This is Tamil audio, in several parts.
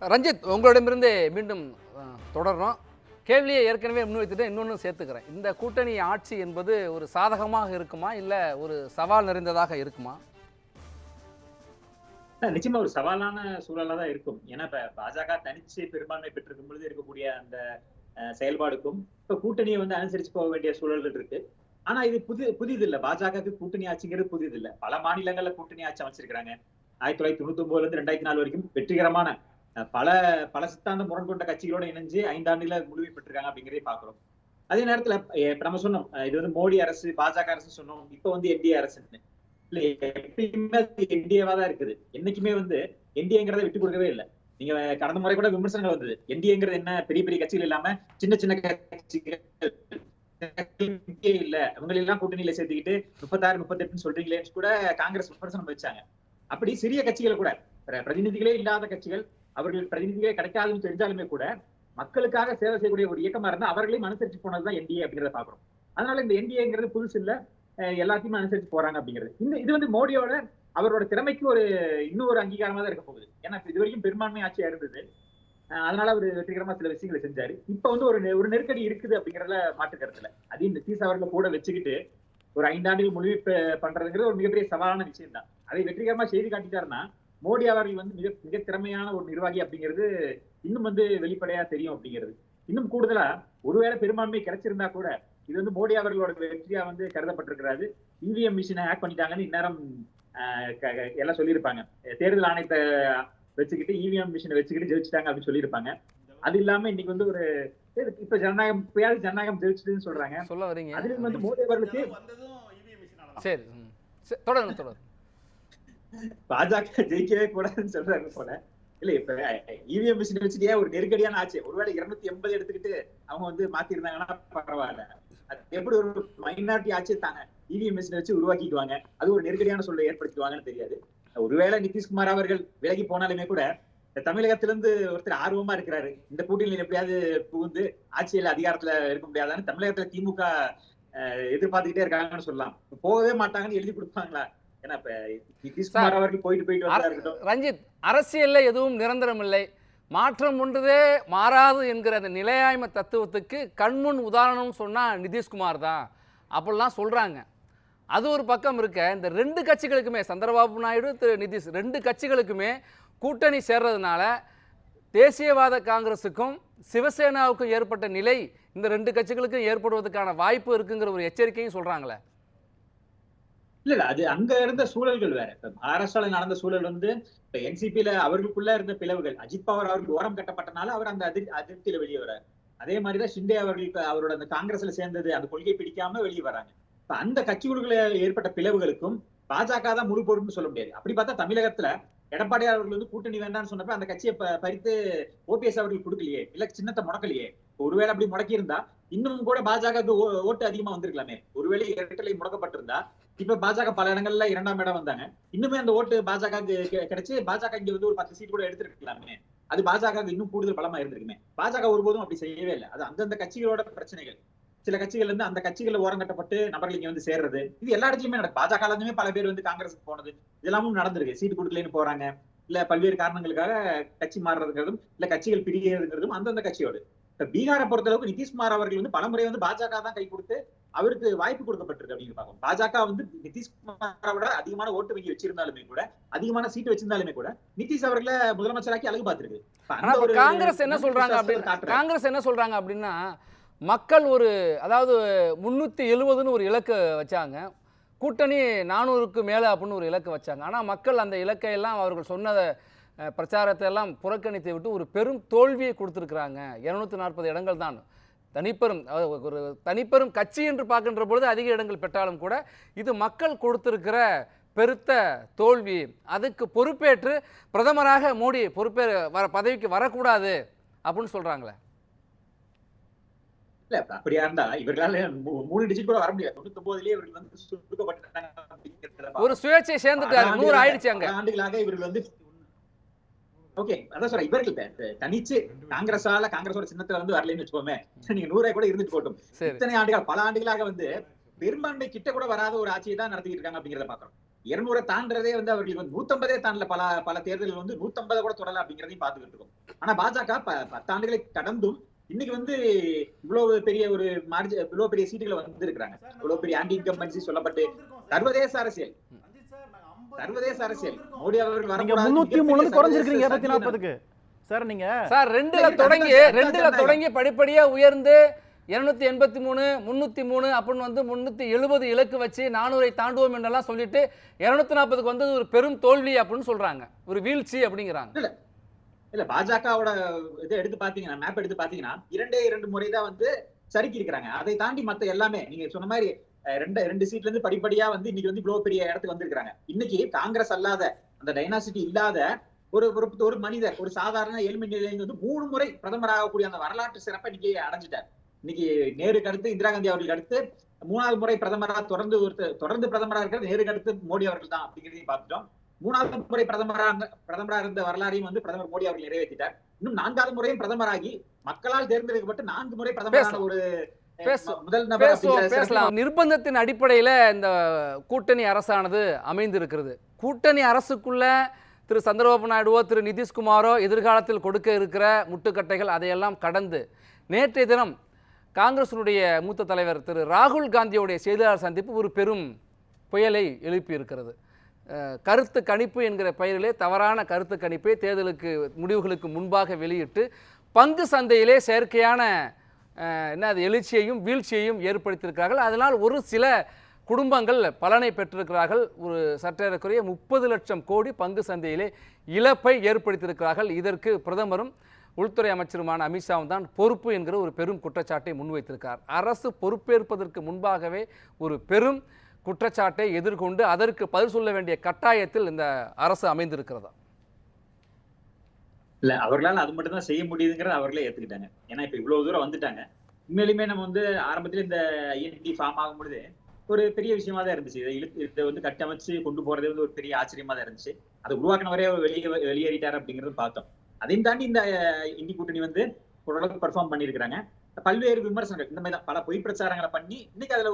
ரஞ்சித், உங்களிடமிருந்து மீண்டும் தொடர்றோம். கேள்வியை ஏற்கனவே முன்வைத்துட்டு இன்னொன்று சேர்த்துக்கிறேன். இந்த கூட்டணி ஆட்சி என்பது ஒரு சாதகமாக இருக்குமா, இல்லை ஒரு சவால் நிறைந்ததாக இருக்குமா? நிச்சயமா ஒரு சவாலான சூழலா தான் இருக்கும். ஏன்னா இப்ப பாஜக தனிச்சு பெரும்பான்மை பெற்றிருக்கும் பொழுது இருக்கக்கூடிய அந்த செயல்பாடுக்கும் இப்ப கூட்டணியை அனுசரிச்சு போக வேண்டிய சூழல்கள் இருக்கு. ஆனா இது புதிது இல்ல. பாஜகவுக்கு கூட்டணி ஆட்சிங்கிறது புதிது இல்ல. பல மாநிலங்கள்ல கூட்டணி ஆட்சி அமைச்சிருக்காங்க. 1999 இருந்து 2004 வரைக்கும் வெற்றிகரமான பல சித்தாந்த முரண் கொண்ட கட்சிகளோட இணைஞ்சு 5 ஆண்டுகளை முழுமை பெற்றிருக்காங்க அப்படிங்கிறதை பாக்குறோம். அதே நேரத்துல இப்ப நம்ம சொன்னோம், இது மோடி அரசு, பாஜக அரசு சொன்னோம். இப்ப என்டிஏ அரசுன்னு இல்ல, எப்பயுமே என்டிஏவா தான் இருக்குது. என்னைக்குமே என்டிஏங்கிறத விட்டு கொடுக்கவே இல்லை. நீங்க கடந்த முறை கூட விமர்சனங்கள் வந்தது. என்டிஏங்கிறது என்ன, பெரிய பெரிய கட்சிகள் இல்லாம சின்ன சின்ன கட்சிகள் இல்ல, இவங்களெல்லாம் கூட்டணியில சேர்த்துக்கிட்டு 36 38 சொல்றீங்களேன்னு கூட காங்கிரஸ் விமர்சனம் வச்சாங்க. அப்படி சிறிய கட்சிகள் கூட, பிரதிநிதிகளே இல்லாத கட்சிகள், அவர்கள் பிரதிநிதிகளே கிடைக்காதுன்னு தெரிஞ்சாலுமே கூட மக்களுக்காக சேவை செய்யக்கூடிய ஒரு இயக்கமா இருந்தா அவர்களையும் அனுசரிச்சு போனதுதான் என்டிஏ அப்படிங்கிறத பாக்குறோம். அதனால இந்த என்டிஏங்கிறது புதுசு இல்ல, எல்லாத்தையுமே அனுசரிச்சு போறாங்க அப்படிங்கிறது. இது மோடியோட அவரோட திறமைக்கு இன்னும் ஒரு அங்கீகாரமா தான் இருக்க போகுது. ஏன்னா இது வரைக்கும் பெரும்பான்மை ஆட்சியா இருந்தது. அதனால அவர் வெற்றிகரமா சில விஷயங்களை செஞ்சாரு. இப்ப ஒரு நெருக்கடி இருக்குது அப்படிங்கறதுல மாற்று கருத்துல. அதையும் நிதிஷ் அவர்களை கூட வச்சுக்கிட்டு ஒரு 5 ஆண்டுகள் முடிவு பண்றதுங்கிறது ஒரு மிகப்பெரிய சவாலான விஷயம் தான். அதை வெற்றிகரமா செய்து காட்டிட்டாருன்னா மோடி அவர்கள் மிக திறமையான ஒரு நிர்வாகி அப்படிங்கிறது இன்னும் வெளிப்படையா தெரியும் அப்படிங்கிறது. இன்னும் கூடுதலா ஒருவேளை பெரும்பான்மை கிடைச்சிருந்தா கூட இது மோடி அவர்களோட வெற்றியா கருதப்பட்டிருக்கிறாரு. இவிஎம் மிஷினை ஹேக் பண்ணிட்டாங்கன்னு இந்நேரம் எல்லாம் சொல்லியிருப்பாங்க. தேர்தல் ஆணையத்தை வச்சுக்கிட்டு இவிஎம் மிஷினை வச்சுக்கிட்டு ஜெயிச்சுட்டாங்க அப்படின்னு சொல்லியிருப்பாங்க. அது இல்லாம இன்னைக்கு ஒரு இப்ப ஜனநாயகம் ஜெயிச்சுட்டுன்னு சொல்றாங்க. சொல்ல வரீங்க. அதுல மோடி அவர்களுக்கு சரி தொடர்ந்து பாஜக ஜெயிக்கவே கூடாதுன்னு சொல்றாங்க போல. இல்ல, இப்ப இவிஎம் மிஷின் வச்சுட்டே ஒரு நெருக்கடியான ஆட்சி. ஒருவேளை 280 எடுத்துக்கிட்டு அவங்க மாத்தி இருந்தாங்கன்னா பரவாயில்ல. அது எப்படி ஒரு மைனாரிட்டி ஆட்சி தாங்க இவிஎம் மிஷின் வச்சு உருவாக்கிக்குவாங்க, அது ஒரு நெருக்கடியான சூழலை ஏற்படுத்துவாங்கன்னு தெரியாது. ஒருவேளை நிதிஷ்குமார் அவர்கள் விலகி போனாலுமே கூட தமிழகத்திலிருந்து ஒருத்தர் ஆர்வமா இருக்கிறாரு, இந்த கூட்டணியில் எப்படியாவது புகுந்து ஆட்சியில அதிகாரத்துல இருக்க முடியாதான்னு தமிழகத்துல திமுக எதிர்பார்த்துக்கிட்டே இருக்காங்கன்னு சொல்லலாம். போகவே மாட்டாங்கன்னு எழுதி கொடுப்பாங்களா? ஏன்னா இப்ப நிதிஷ்குமார் அவர்கள் போயிட்டு ரஞ்சித், அரசியல்ல எதுவும் நிரந்தரம் இல்லை, மாற்றம் ஒன்றதே மாறாது என்கிற அந்த நிலையாய்மை தத்துவத்துக்கு கண்முன் உதாரணம் சொன்னா நிதிஷ்குமார் தான் அப்படிலாம் சொல்றாங்க. அது ஒரு பக்கம் இருக்க, இந்த 2 கட்சிகளுக்குமே, சந்திரபாபு நாயுடு, திரு நிதிஷ், 2 கட்சிகளுக்குமே கூட்டணி சேர்றதுனால தேசியவாத காங்கிரஸுக்கும் சிவசேனாவுக்கும் ஏற்பட்ட நிலை இந்த 2 கட்சிகளுக்கும் ஏற்படுவதற்கான வாய்ப்பு இருக்குங்கிற ஒரு எச்சரிக்கையும் சொல்றாங்களே. இல்ல, அது அங்க இருந்த சூழல்கள் வேற. இப்ப மகாராஷ்டிரால நடந்த சூழல் இப்ப என்சிபில அவர்களுக்குள்ள இருந்த பிளவுகள், அஜித் பவார் அவருக்கு ஓரம் கட்டப்பட்டனால அவர் அந்த அதிருப்தியில வெளியே வர்றாரு. அதே மாதிரிதான் ஷிண்டே அவர்களுக்கு அவரோட அந்த காங்கிரஸ்ல சேர்ந்தது, அந்த கொள்கை பிடிக்காம வெளியே வராங்க. இப்ப அந்த கட்சிகளுக்குள்ள ஏற்பட்ட பிளவுகளுக்கும் பாஜக தான் முழு பொறுப்புன்னு சொல்ல முடியாது. அப்படி பார்த்தா தமிழகத்துல எடப்பாடியார் அவர்கள் கூட்டணி வேண்டாம்னு சொன்னப்ப அந்த கட்சியை பறித்து ஓபிஎஸ் அவர்கள் கொடுக்கலையே, இல்ல சின்னத்தை முடக்கலையே. ஒருவேளை அப்படி முடக்கி இருந்தா இன்னும் கூட பாஜகவுக்கு ஓட்டு அதிகமா வந்திருக்கலாமே. ஒருவேளை இரட்டலை முடக்கப்பட்டிருந்தா இப்ப பாஜக பல இடங்கள்ல 2ஆம் இடம் வந்தாங்க. இன்னுமே அந்த ஓட்டு பாஜக கிடைச்சு பாஜக இங்க ஒரு 10 சீட் கூட எடுத்திருக்கலாமே. அது பாஜக இன்னும் கூடுதல் பலமா இருந்திருக்குமே. பாஜக ஒருபோதும் அப்படி செய்யவே இல்லை. அது அந்தந்த கட்சிகளோட பிரச்சனைகள். சில கட்சிகள் அந்த கட்சிகள் ஓரம் கட்டப்பட்டு நபர்கள் இங்க சேர்றது, இது எல்லா இடத்துலயுமே நடக்கும். பாஜக பல பேர் காங்கிரஸுக்கு போனது இதெல்லாமும் நடந்திருக்கு. சீட்டு கொடுக்கலன்னு போறாங்க, இல்ல பல்வேறு காரணங்களுக்காக கட்சி மாறுறதுங்கிறதும், இல்ல கட்சிகள் பிரிகிறதுங்கிறதும் அந்தந்த கட்சியோடு. இப்ப பீகாரை பொறுத்தளவுக்கு நிதிஷ்குமார் அவர்கள் பலமுறை பாஜக தான் கை கொடுத்து அவருக்கு வாய்ப்பு கொடுக்கப்பட்டிருக்கு அப்படின்னு பார்ப்போம். பாஜக நிதிஷ்குமாரை விட அதிகமான ஓட்டு வங்கி வச்சிருந்தாலுமே கூட, அதிகமான சீட்டு வச்சிருந்தாலுமே கூட நிதிஷ் அவர்களை முதலமைச்சராக்கி அழகு பார்த்திருக்கு. காங்கிரஸ் என்ன சொல்றாங்க அப்படின்னா, மக்கள் அதாவது 370ன்னு ஒரு இலக்கு வச்சாங்க, கூட்டணி 400க்கு மேலே அப்படின்னு ஒரு இலக்கு வச்சாங்க. ஆனால் மக்கள் அந்த இலக்கை எல்லாம் அவர்கள் சொன்னதை பிரச்சாரத்தை எல்லாம் புறக்கணித்து விட்டு ஒரு பெரும் தோல்வியை கொடுத்துருக்குறாங்க. 240 இடங்கள் தான். ஒரு தனிப்பெரும் கட்சி என்று பார்க்கின்ற பொழுது அதிக இடங்கள் பெற்றாலும் கூட இது மக்கள் கொடுத்திருக்கிற பெருத்த தோல்வி. அதுக்கு பொறுப்பேற்று பிரதமராக மோடி பதவிக்கு வரக்கூடாது அப்படின்னு சொல்றாங்களே. இல்ல, அப்படியா இருந்தா இவர்களால 3 டிஜிட் கூட வர முடியாது. 99லயே இவர்கள் சுருக்கப்பட்டாங்க. ஒரு சுயேட்சை சேர்ந்துட்டாரு, 100 ஆயிடுச்சு. அங்க ஆண்டுகளாக இவர்கள் ஓகே, அதான் சொல்றேன், இவர்கள் தனிச்சு காங்கிரஸோட சின்னத்துல வரலன்னு வச்சுக்கோமே, நீங்க 100 கூட இருந்துட்டு போட்டும். இத்தனை ஆண்டுகள், பல ஆண்டுகளாக பெரும்பான்மை கிட்ட கூட வராத ஒரு ஆட்சியை தான் நடத்திட்டு இருக்காங்க அப்படிங்கிறத பாக்குறோம். 200 தாண்டறதே வந்து அவர்களுக்கு 150 தாண்டல. பல பல தேர்தல்கள் வந்து 150 கூட தொடல அப்படிங்கறதையும் பாத்துக்கிட்டு இருக்கோம். ஆனா பாஜக 10 ஆண்டுகளை கடந்தும் இன்னைக்கு வந்து இவ்வளவு பெரிய ஒரு மார்ஜின், இவ்வளவு பெரிய சீட்டுகளை வந்து இருக்கிறாங்க. இவ்வளவு பெரிய ஆன்டி இன்கம்பன்சி சொல்லப்பட்டு சர்வதேச அரசியல் மோடி அவர்கள் நீங்க வரக்கூடாது. 303 குறைஞ்சிருக்கீங்க 240க்கு சார். நீங்க சார் 2ல தொடங்கி படிப்படியா உயர்ந்து 283 303 அப்படின்னு வந்து 370 இலக்கு வச்சு 400 தாண்டுவோம் என்றெல்லாம் சொல்லிட்டு 240க்கு வந்தது ஒரு பெரும் தோல்வி அப்படின்னு சொல்றாங்க, ஒரு வீழ்ச்சி அப்படிங்கிறாங்க. இல்ல பாஜகவோட இதை எடுத்து பாத்தீங்கன்னா, மேப் எடுத்து பாத்தீங்கன்னா 2 முறை தான் வந்து சறுக்கி இருக்கிறாங்க. அதை தாண்டி மத்த எல்லாமே நீங்க சொன்ன மாதிரி 2 சீட்ல இருந்து படிப்படியா வந்து இன்னைக்கு வந்து இவ்வளவு பெரிய இடத்துக்கு வந்திருக்காங்க. இன்னைக்கு காங்கிரஸ் அல்லாத, அந்த டைனாசிட்டி இல்லாத ஒரு மனிதர், ஒரு சாதாரண ஏழ்மை நிலையிலிருந்து வந்து 3 முறை பிரதமர் ஆகக்கூடிய அந்த வரலாற்று சிறப்பை இன்னைக்கு அடைஞ்சிட்டார். இன்னைக்கு நேருக்கு அடுத்து இந்திரா காந்தி அவர்களுக்கு அடுத்து 3வது முறை பிரதமரா தொடர்ந்து பிரதமரா இருக்கிறது நேருக்கு அடுத்து மோடி அவர்கள் தான் அப்படிங்கிறதையும் பார்த்துட்டோம். 3வது முறை பிரதமரா இருந்த வரலாறையும் வந்து பிரதமர் மோடி அவர்கள் நிறைவேற்றிட்டார். இன்னும் 4வது முறையும் பிரதமராகி மக்களால் தேர்ந்தெடுக்கப்பட்டு 4 முறை பிரதமரான ஒரு முதல் நபர். பேசலாம். நிர்பந்தத்தின் அடிப்படையில் இந்த கூட்டணி அரசானது அமைந்திருக்கிறது. கூட்டணி அரசுக்குள்ள திரு சந்திரபாபு நாயுடுவோ திரு நிதிஷ்குமாரோ எதிர்காலத்தில் கொடுக்க இருக்கிற முட்டுக்கட்டைகள் அதையெல்லாம் கடந்து நேற்றைய தினம் காங்கிரசினுடைய மூத்த தலைவர் திரு ராகுல் காந்தியோடைய செய்தியாளர் சந்திப்பு ஒரு பெரும் புயலை எழுப்பி இருக்கிறது. கருத்து கணிப்பு என்கிற பெயரிலே தவறான கருத்து கணிப்பை தேர்தலுக்கு முடிவுகளுக்கு முன்பாக வெளியிட்டு பங்கு சந்தையிலே செயற்கையான எழுச்சியையும் வீழ்ச்சியையும் ஏற்படுத்தியிருக்கிறார்கள். அதனால் ஒரு சில குடும்பங்கள் பலனை பெற்றிருக்கிறார்கள். ஒரு சற்றேறக்குறைய 30 லட்சம் கோடி பங்கு சந்தையிலே இழப்பை ஏற்படுத்தியிருக்கிறார்கள். இதற்கு பிரதமரும் உள்துறை அமைச்சருமான அமித்ஷாவும் தான் பொறுப்பு என்கிற ஒரு பெரும் குற்றச்சாட்டை முன்வைத்திருக்கிறார். அரசு பொறுப்பேற்பதற்கு முன்பாகவே ஒரு பெரும் குற்றச்சாட்டை எதிர்கொண்டு அதற்கு பதில் சொல்ல வேண்டிய கட்டாயத்தில் இந்த அரசு அமைந்திருக்கிறதா? இல்ல, அவர்களால் அது மட்டும் தான் செய்ய முடியுதுங்கிறத அவர்களே ஏத்துக்கிட்டாங்க. ஏன்னா இப்ப இவ்வளவு தூரம் வந்துட்டாங்க. உண்மையிலுமே நம்ம வந்து ஆரம்பத்துல இந்த ஐஎன்டி ஃபார்ம் ஆகும் பொழுது ஒரு பெரிய விஷயமா தான் இருந்துச்சு. இதை வந்து கட்டமைச்சு கொண்டு போறதே வந்து ஒரு பெரிய ஆச்சரியமா தான் இருந்துச்சு. அதை உருவாக்கினவரே வெளியேறிட்டார் அப்படிங்கறது பார்த்தோம். அதையும் தாண்டி இந்த இந்தி கூட்டணி வந்து ஓரளவுக்கு பெர்ஃபார்ம் பண்ணியிருக்கிறாங்க. பல்வேறு விமர்சனங்கள் இந்த மாதிரி தான் பல பொய் பிரச்சாரங்களை பண்ணி இன்னைக்கு அதுல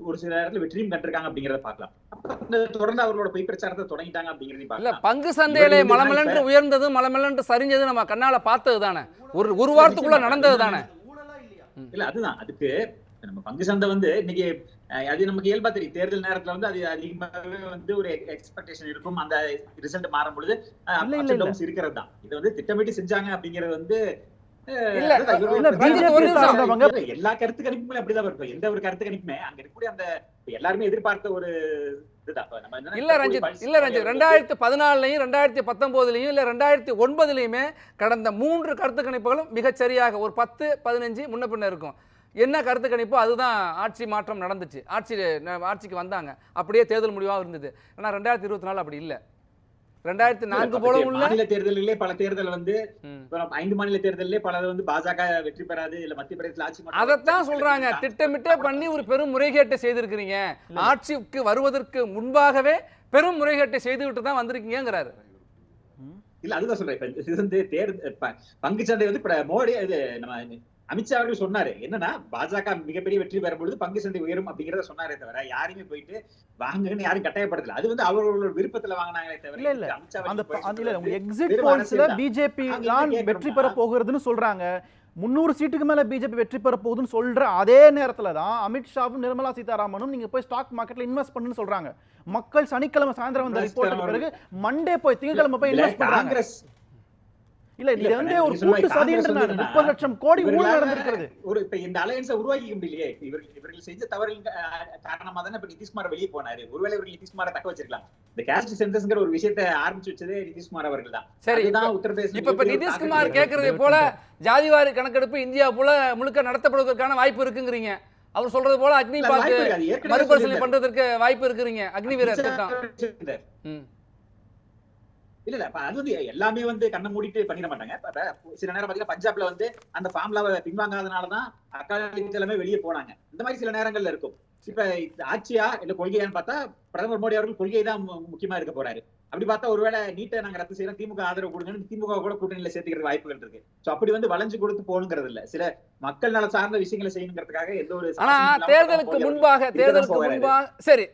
ஒரு சில இடத்துல வெற்றியும் கண்டிருக்காங்க அப்படிங்கறத பார்க்கலாம். தொடர்ந்து அவர்களோட பொய் பிரச்சாரத்தை தொடங்கிட்டாங்க அப்படிங்கறதையும் பார்க்கலாம். பங்கு சந்தையிலே மலமலன்று உயர்ந்தது மலமலன்று சரிஞ்சது நம்ம கண்ணால பார்த்தது தானே, ஒரு வாரத்துக்குள்ள நடந்தது தானே. இல்ல அதுதான், அதுக்கு நம்ம பங்கு சந்தை வந்து இன்னைக்கு அது நமக்கு இயல்பா தெரியும். தேர்தல் நேரத்துல வந்து அது அதிகமாகவே வந்து ஒரு எக்ஸ்பெக்டேஷன் இருக்கும். அந்த ரிசல்ட் மாறும் பொழுது இருக்கிறது தான். இது வந்து திட்டமிட்டு செஞ்சாங்க அப்படிங்கறது வந்து எல்லா கருத்து கணிப்புமே அப்படிதான் இருக்கும். எந்த ஒரு கருத்து கணிப்புமே அங்க இருக்கக்கூடிய அந்த எல்லாருமே எதிர்பார்த்த ஒரு இதுதான். இல்ல ரஞ்சித் 2014லயும் 2019லயும் இல்ல 2009லயுமே கடந்த 3 கருத்து கணிப்புகளும் மிகச்சரியாக ஒரு 10-15 முன்ன பின்ன இருக்கும். என்ன கருத்து கணிப்போ அதுதான் ஆட்சி மாற்றம் நடந்துச்சு. ஆட்சிக்கு வந்தாங்க, அப்படியே தேர்தல் முடிவாக இருந்தது. ஆனா 2024 அப்படி இல்லை. 2004 போல உள்ள மாநில தேர்தலிலே பல தேர்தல் வந்து 5 மாநில தேர்தலிலே பல வந்து பாஜக வெற்றி பெறாது, இல்ல மத்திய பிரதேசத்துல ஆட்சி மாற்றம். அதைத்தான் சொல்றாங்க, திட்டமிட்டே பண்ணி ஒரு பெரும் முறைகேட்டை செய்திருக்கிறீங்க. ஆட்சிக்கு வருவதற்கு முன்பாகவே பெரும் முறைகேட்டை செய்துவிட்டு தான் வந்திருக்கீங்கிறாரு. இல்ல அதுதான் சொல்றேன். இது வந்து தேர்தல் பங்கு சந்தை வந்து மோடி நம்ம அமித்ஷா அவர்கள் சொன்னாரு என்னன்னா, பாஜக மிகப்பெரிய வெற்றி பெறும் பொழுது பங்கு சந்தை உயரும் அப்படிங்கறத சொன்னாரே தவிர யாருமே போயிட்டு வாங்குன்னு யாரும் கட்டாயப்படுத்தல. அது வந்து அவர்களோட விருப்பத்துல வாங்கினாங்களே தவிர எக்ஸிட் போல்ஸ்ல பிஜேபி தான் வெற்றி பெற போகிறதுன்னு சொல்றாங்க. 300 சீட்டுக்கு மேல பிஜேபி வெற்றி பெற போகுதுன்னு சொல்ற அதே நேரத்துல தான் அமித்ஷாவும் நிர்மலா சீதாராமனும் நீங்க போய் ஸ்டாக் மார்க்கெட்ல இன்வெஸ்ட் பண்ணுன்னு சொல்றாங்க. மக்கள் சனிக்கிழமை சாயந்தரம் வந்த ரிப்போர்ட்டுக்கு பிறகு மண்டே போய் திங்கட்கிழமை போய் இன்வெஸ்ட் பண்றாங்க. இல்ல இது வந்து ஒரு கூட்டு சதின்றனால 30 லட்சம் கோடி ஊழல் நடந்திருக்கிறது. ஒரு இப்ப இந்த அலையன்ஸை உருவாக்கிக்க முடியலையே. இவர்கள் செஞ்ச தவறின் காரணமா தானே இப்ப நிதிஷ்குமார் வெளியே போனாரு. ஒருவேளை இவர்கள் நிதிஷ்குமாரை தக்க வச்சிருக்கலாம். இந்த காஸ்ட் சென்சஸ்ங்கிற ஒரு விஷயத்தை ஆரம்பிச்சு வச்சதே நிதிஷ்குமார் அவர்கள் தான். சரி, இப்ப நிதிஷ்குமார் கேட்கறது போல ஜாதிவாரி கணக்கெடுப்பு இந்தியா போல முழுக்க நடத்தப்படுவதற்கான வாய்ப்பு இருக்குங்கிறீங்க. அவர் சொல்றது போல அக்னி பார்த்து மறுபரிசீலனை பண்றதுக்கு வாய்ப்பு இருக்குறீங்க. அக்னி வீரர் திட்டம் இல்ல அது வந்து எல்லாமே வந்து கண்ணை மூடிட்டு பண்ணிட மாட்டாங்க. சில நேரம் பாத்தீங்கன்னா பஞ்சாப்ல வந்து அந்த ஃபார்முலாவை பின்வாங்காதனாலதான் அகாலி தலைமை வெளியே போனாங்க. இந்த மாதிரி சில நேரங்கள்ல இருக்கும். இப்ப ஆட்சியா இல்ல கொள்கையான்னு பார்த்தா பிரதமர் மோடி அவர்கள் கொள்கை தான் முக்கியமா இருக்க போறாரு. அப்படி பார்த்தா ஒருவேளை நீட்டை நாங்க ரத்து செய்யறோம், திமுக ஆதரவு கொடுங்கன்னு திமுக கூட கூட்டணியில சேர்த்துக்கிற வாய்ப்புகள் இருக்கு. சோ அப்படி வந்து வளைஞ்சு கொடுத்து போகணுங்கிறது இல்ல, சில மக்கள் நல சார்ந்த விஷயங்களை செய்யணுங்கிறதுக்காக எந்த ஒரு தேர்தலுக்கு முன்பாக சரி